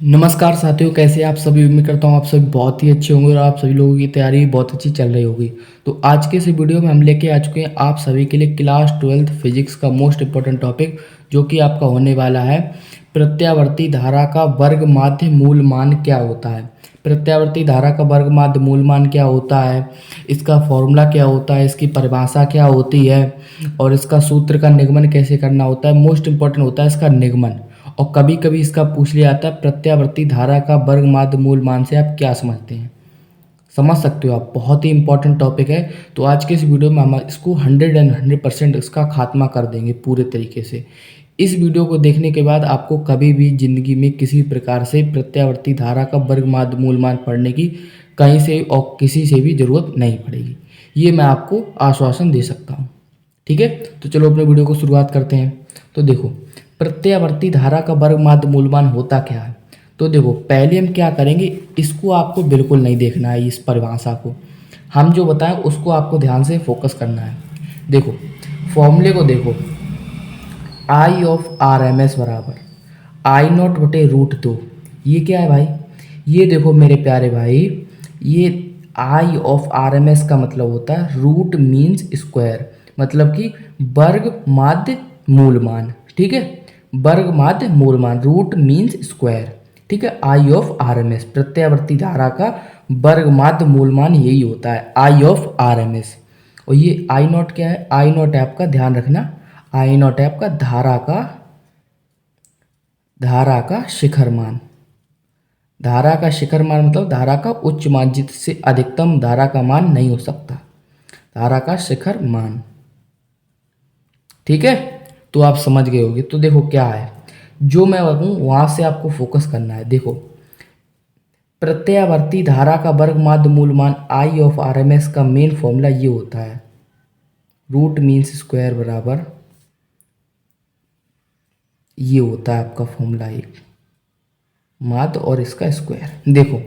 नमस्कार साथियों, कैसे आप सभी। उम्मीद करता हूँ आप सभी बहुत ही अच्छे होंगे और आप सभी लोगों की तैयारी भी बहुत अच्छी चल रही होगी। तो आज के इस वीडियो में हम लेके आ चुके हैं आप सभी के लिए क्लास 12th फिजिक्स का मोस्ट इम्पोर्टेंट टॉपिक, जो कि आपका होने वाला है प्रत्यावर्ती धारा का वर्ग माध्य मूल मान क्या होता है। प्रत्यावर्ती धारा का वर्ग माध्य मूल मान क्या होता है, इसका फॉर्मूला क्या होता है, इसकी परिभाषा क्या होती है और इसका सूत्र का निगमन कैसे करना होता है। मोस्ट इम्पोर्टेंट होता है इसका निगमन। और कभी कभी इसका पूछ लिया जाता है प्रत्यावर्ती धारा का वर्ग माध्य मूल मान से आप क्या समझते हैं। समझ सकते हो आप, बहुत ही इंपॉर्टेंट टॉपिक है। तो आज के इस वीडियो में हम इसको 100% इसका खात्मा कर देंगे पूरे तरीके से। इस वीडियो को देखने के बाद आपको कभी भी ज़िंदगी में किसी प्रकार से प्रत्यावर्ती धारा का वर्ग माध्य मूल मान पढ़ने की कहीं से और किसी से भी ज़रूरत नहीं पड़ेगी, ये मैं आपको आश्वासन दे सकता हूँ। ठीक है, तो चलो अपने वीडियो को शुरुआत करते हैं। तो देखो, प्रत्यावर्ती धारा का वर्ग माध्य मूलमान होता क्या है। तो देखो, पहले हम क्या करेंगे, इसको आपको बिल्कुल नहीं देखना है, इस परिभाषा को। हम जो बताएं उसको आपको ध्यान से फोकस करना है। देखो, फॉर्मूले को देखो, I of R M S बराबर आई नॉट बटे रूट 2। ये क्या है भाई, ये देखो मेरे प्यारे भाई, ये आई ऑफ आर एम एस का मतलब होता है रूट मीन्स स्क्वायर, मतलब कि वर्ग माध्य मूलमान। ठीक है, वर्ग माध्य मूलमान, रूट मीन्स स्क्वायर। ठीक है, आई ऑफ आर एम एस, प्रत्यावर्ती धारा का वर्ग माध्य मूलमान यही होता है, आई ऑफ आर एम एस। और ये आई नॉट क्या है, आई नॉट ऐप का ध्यान रखना, आई नॉट ऐप का धारा का शिखर मान। धारा का शिखर मान मतलब धारा का उच्च मान, जिससे अधिकतम धारा का मान नहीं हो सकता, धारा का शिखर मान। ठीक है, तो आप समझ गए होंगे। तो देखो क्या है, जो मैं कहूँ वहां से आपको फोकस करना है। देखो, प्रत्यावर्ती धारा का वर्ग माध्य मूलमान आई ऑफ आर एम एस का मेन फॉर्मूला ये होता है, रूट मीन्स स्क्वायर बराबर, ये होता है आपका फॉर्मूला एक, माध्य और इसका स्क्वायर। देखो,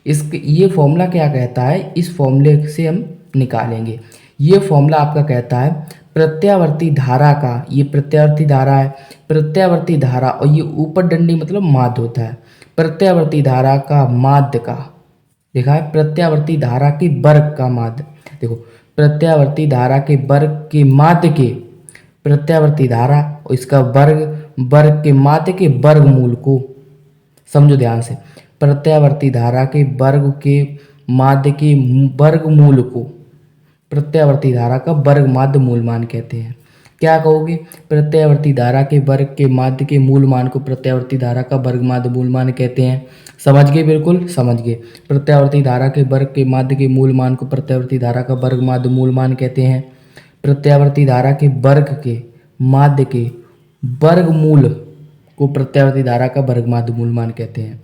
इसके ये फॉर्मूला क्या कहता है, इस फॉर्मूले से हम निकालेंगे। ये फॉर्मूला आपका कहता है प्रत्यावर्ती धारा का, ये प्रत्यावर्ती धारा है, प्रत्यावर्ती धारा, और ये ऊपर डंडी मतलब माध्य होता है, प्रत्यावर्ती धारा का माध्य का, देखा है, प्रत्यावर्ती धारा के वर्ग का माध्य। देखो, प्रत्यावर्ती धारा के वर्ग के माध्य के, प्रत्यावर्ती धारा और इसका वर्ग, वर्ग के माध्य के वर्गमूल को समझो ध्यान से, प्रत्यावर्ती धारा के वर्ग के माध्य के वर्गमूल को प्रत्यावर्ती धारा का वर्ग माध्य मूलमान कहते हैं। क्या कहोगे, प्रत्यावर्ती धारा के वर्ग के माध्य के मूल मान को प्रत्यावर्ती धारा का वर्ग माध्य मूलमान कहते हैं। समझ गए, बिल्कुल समझ गए। प्रत्यावर्ती धारा के वर्ग के माध्य के मूल मान को प्रत्यावर्ती धारा का वर्ग माध्य मूलमान कहते हैं। प्रत्यावर्ती धारा के वर्ग के माध्य के वर्गमूल को प्रत्यावर्ती धारा का वर्ग माध्य मूलमान कहते हैं।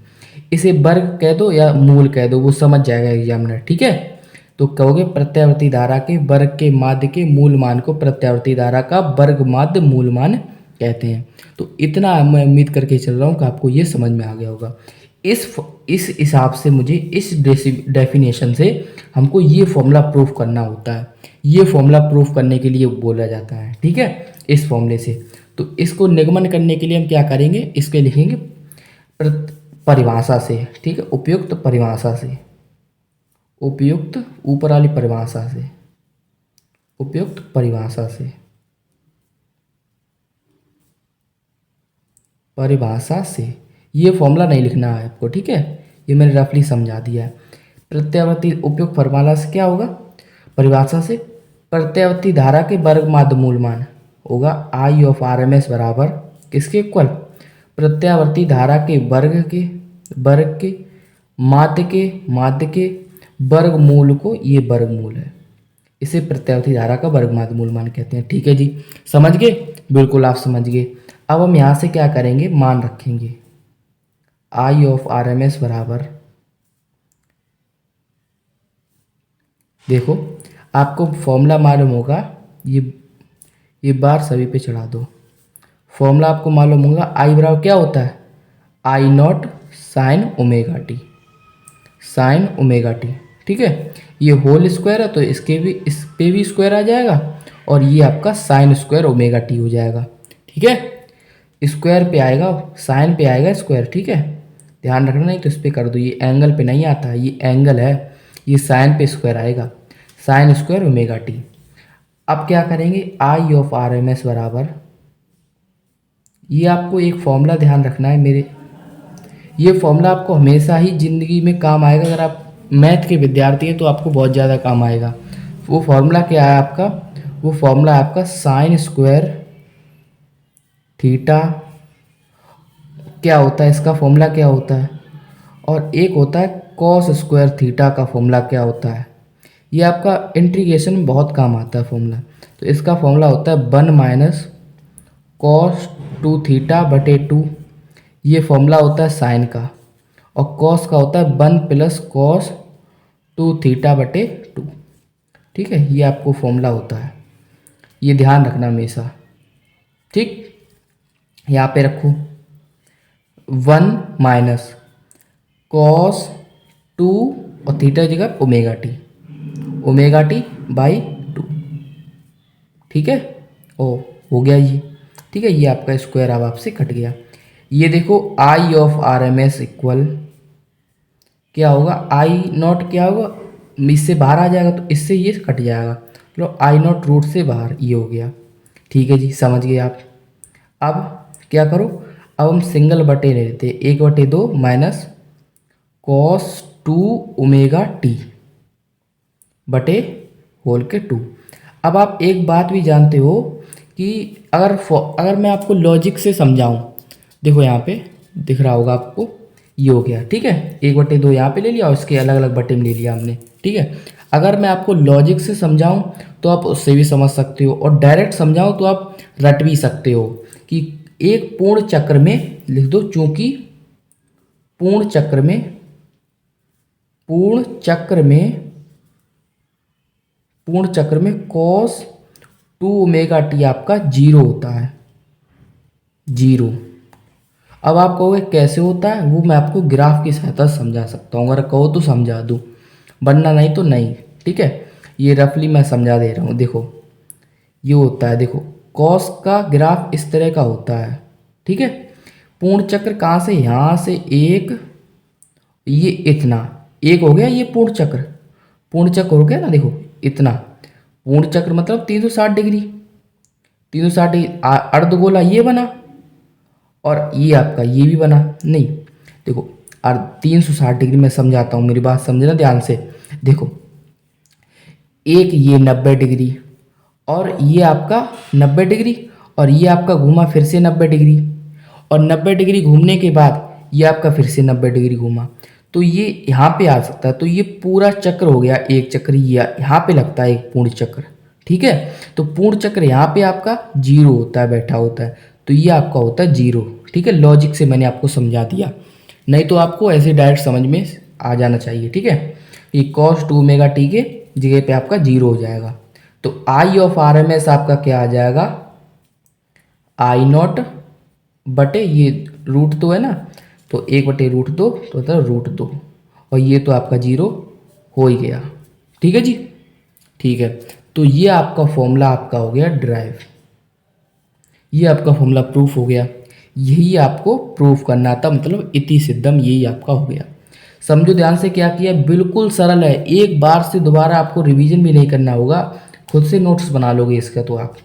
इसे वर्ग कह दो या मूल कह दो, वो समझ जाएगा एग्जामिनर। ठीक है, तो कहोगे प्रत्यावर्ती धारा के वर्ग के माध्य के मूल मान को प्रत्यावर्ती धारा का वर्ग माध्य मूल मान कहते हैं। तो इतना मैं उम्मीद करके चल रहा हूँ कि आपको ये समझ में आ गया होगा। इस हिसाब से मुझे, इस डेफिनेशन से हमको ये फॉर्मूला प्रूफ करना होता है, ये फॉर्मूला प्रूफ करने के लिए बोला जाता है। ठीक है, इस फॉर्मूले से। तो इसको निगमन करने के लिए हम क्या करेंगे, इसके लिखेंगे परिभाषा से। ठीक है, उपयुक्त परिभाषा से, उपयुक्त ऊपर वाली परिभाषा से, उपयुक्त परिभाषा से, परिभाषा से। ये फॉर्मूला नहीं लिखना है आपको, ठीक है, ये मैंने रफली समझा दिया है। प्रत्यावर्ती उपयुक्त फॉर्मूला से क्या होगा, परिभाषा से, प्रत्यावर्ती धारा के वर्ग माध्य मूलमान होगा आई ऑफ आर एम एस बराबर किसके इक्वल, प्रत्यावर्ती धारा के वर्ग के माध्य के वर्गमूल को, ये वर्गमूल है, इसे प्रत्यावर्ती धारा का वर्ग माध्य मूलमान कहते हैं। ठीक है जी, समझ गए, बिल्कुल आप समझ गए। अब हम यहाँ से क्या करेंगे, मान रखेंगे आई ऑफ आर एम एस बराबर, देखो आपको फॉर्मूला मालूम होगा, ये बार सभी पे चढ़ा दो। फॉर्मूला आपको मालूम होगा, आई बराबर क्या होता है, I naught sine omega T, sine omega T. ठीक है, ये होल स्क्वायर है तो इसके भी, इस पे भी स्क्वायर आ जाएगा, और ये आपका साइन स्क्वायर ओमेगा टी हो जाएगा। ठीक है, स्क्वायर पे आएगा, साइन पे आएगा स्क्वायर। ठीक है, ध्यान रखना, नहीं तो इस पर कर दो, ये एंगल पे नहीं आता, ये एंगल है, ये साइन पे स्क्वायर आएगा, साइन स्क्वायर ओमेगा टी। अब क्या करेंगे, आई ऑफ आर एम एस बराबर, ये आपको एक फॉर्मूला ध्यान रखना है मेरे, ये फॉर्मूला आपको हमेशा ही ज़िंदगी में काम आएगा, अगर आप मैथ के विद्यार्थी हैं तो आपको बहुत ज़्यादा काम आएगा। वो फॉर्मूला क्या है आपका, वो फॉर्मूला है आपका साइन स्क्वायर थीटा, क्या होता है इसका फॉर्मूला क्या होता है, और एक होता है कॉस स्क्वायर थीटा का फॉर्मूला क्या होता है। ये आपका इंटीग्रेशन में बहुत काम आता है फॉर्मूला। तो इसका फॉर्मूला होता है 1 माइनस कॉस 2 थीटा बटे 2, ये फॉर्मूला होता है साइन का, और कॉस का होता है 1 प्लस कॉस 2 थीटा बटे 2। ठीक है, ये आपको फॉर्मूला होता है, ये ध्यान रखना हमेशा। ठीक, यहाँ पे रखो 1 माइनस कॉस 2 और थीटा की जगह ओमेगा टी बाई 2। ठीक है, ओ हो गया ये। ठीक है, ये आपका स्क्वायर अब आपसे कट गया। ये देखो I of R M S equal क्या होगा, आई नॉट क्या होगा, इससे बाहर आ जाएगा तो इससे ये कट जाएगा, चलो आई नॉट रूट से बाहर, ये हो गया। ठीक है जी, समझ गए आप। अब क्या करो, अब हम सिंगल बटे ले लेते, 1/2 माइनस कॉस 2 ओमेगा टी बटे होल के 2। अब आप एक बात भी जानते हो कि अगर मैं आपको लॉजिक से समझाऊं, देखो यहाँ पे दिख रहा होगा आपको, ये हो गया। ठीक है, 1/2 यहाँ पे ले लिया और इसके अलग अलग बटे में ले लिया हमने। ठीक है, अगर मैं आपको लॉजिक से समझाऊं तो आप उससे भी समझ सकते हो, और डायरेक्ट समझाऊं तो आप रट भी सकते हो कि एक पूर्ण चक्र में लिख दो, चूंकि पूर्ण चक्र में कॉस 2 ओमेगा टी आपका 0 होता है, 0। अब आप कहोगे कैसे होता है, वो मैं आपको ग्राफ की सहायता से समझा सकता हूँ, अगर कहो तो समझा दूँ, वरना नहीं तो नहीं। ठीक है, ये रफली मैं समझा दे रहा हूँ। देखो ये होता है, देखो कॉस का ग्राफ इस तरह का होता है। ठीक है, पूर्ण चक्र कहाँ से, यहाँ से एक, ये इतना एक हो गया, ये पूर्ण चक्र हो गया ना, देखो इतना पूर्ण चक्र मतलब 360 डिग्री, 360 डिग्री अर्धगोला ये बना, और ये आपका ये भी बना। नहीं देखो, और 360 डिग्री में समझाता हूँ, मेरी बात समझना ध्यान से। देखो एक ये 90 डिग्री, और ये आपका 90 डिग्री, और ये आपका घूमा फिर से 90 डिग्री, और 90 डिग्री घूमने के बाद ये आपका फिर से 90 डिग्री घूमा, तो ये यहाँ पे आ सकता है। तो ये पूरा चक्र हो गया एक चक्र, ये यहाँ पे लगता है एक पूर्ण चक्र। ठीक है, तो पूर्ण चक्र यहाँ पे आपका 0 होता है, बैठा होता है, तो ये आपका होता है 0। ठीक है, लॉजिक से मैंने आपको समझा दिया, नहीं तो आपको ऐसे डायरेक्ट समझ में आ जाना चाहिए। ठीक है, ये कॉस 2 ओमेगा टी के जगह पे आपका 0 हो जाएगा। तो आई ऑफ आर एम एस आपका क्या आ जाएगा, आई नॉट बटे ये रूट 2 है ना, तो 1/√2 तो होता है √2, और ये तो आपका 0 हो ही गया। ठीक है जी, ठीक है, तो ये आपका फॉर्मूला आपका हो गया ड्राइव, ये आपका फॉर्मूला प्रूफ हो गया। यही आपको प्रूफ करना था, मतलब इति सिद्धम, यही आपका हो गया। समझो ध्यान से क्या किया, बिल्कुल सरल है, एक बार से दोबारा आपको रिवीजन भी नहीं करना होगा, खुद से नोट्स बना लोगे इसका, तो आप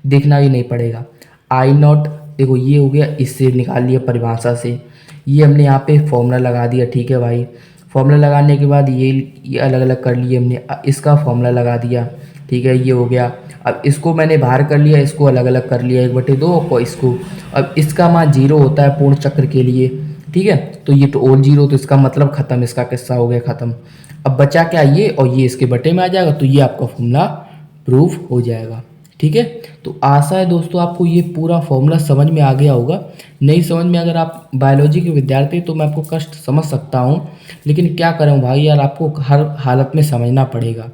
देखना ही नहीं पड़ेगा। आई नॉट देखो ये हो गया, इससे निकाल लिया परिभाषा से, ये हमने यहाँ पे फॉर्मूला लगा दिया। ठीक है भाई, फॉर्मूला लगाने के बाद ये अलग अलग कर लिए हमने, इसका फॉर्मूला लगा दिया। ठीक है, ये हो गया। अब इसको मैंने बाहर कर लिया, इसको अलग अलग कर लिया 1/2 को इसको। अब इसका मान 0 होता है पूर्ण चक्र के लिए। ठीक है, तो ये तो ऑल 0, तो इसका मतलब ख़त्म, इसका किस्सा हो गया ख़त्म। अब बचा क्या, ये और ये इसके बटे में आ जाएगा, तो ये आपका फॉर्मूला प्रूफ हो जाएगा। ठीक है, तो आशा है दोस्तों आपको ये पूरा फॉर्मूला समझ में आ गया होगा। नहीं समझ में अगर आप बायोलॉजी के विद्यार्थी तो मैं आपको कष्ट समझ सकता हूँ, लेकिन क्या करूँ भाई यार, आपको हर हालत में समझना पड़ेगा।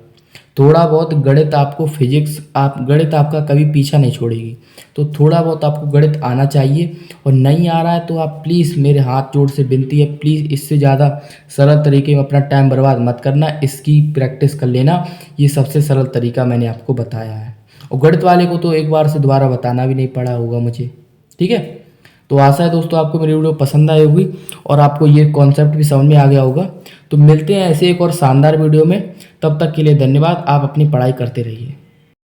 थोड़ा बहुत गणित आपको, फिजिक्स आप गणित आपका कभी पीछा नहीं छोड़ेगी, तो थोड़ा बहुत आपको गणित आना चाहिए। और नहीं आ रहा है तो आप प्लीज़, मेरे हाथ जोड़ से विनती है, प्लीज़ इससे ज़्यादा सरल तरीके में अपना टाइम बर्बाद मत करना, इसकी प्रैक्टिस कर लेना। ये सबसे सरल तरीका मैंने आपको बताया है, और गणित वाले को तो एक बार से दोबारा बताना भी नहीं पड़ा होगा मुझे। ठीक है, तो आशा है दोस्तों आपको मेरी वीडियो पसंद आई होगी और आपको ये कॉन्सेप्ट भी समझ में आ गया होगा। तो मिलते हैं ऐसे एक और शानदार वीडियो में, तब तक के लिए धन्यवाद। आप अपनी पढ़ाई करते रहिए।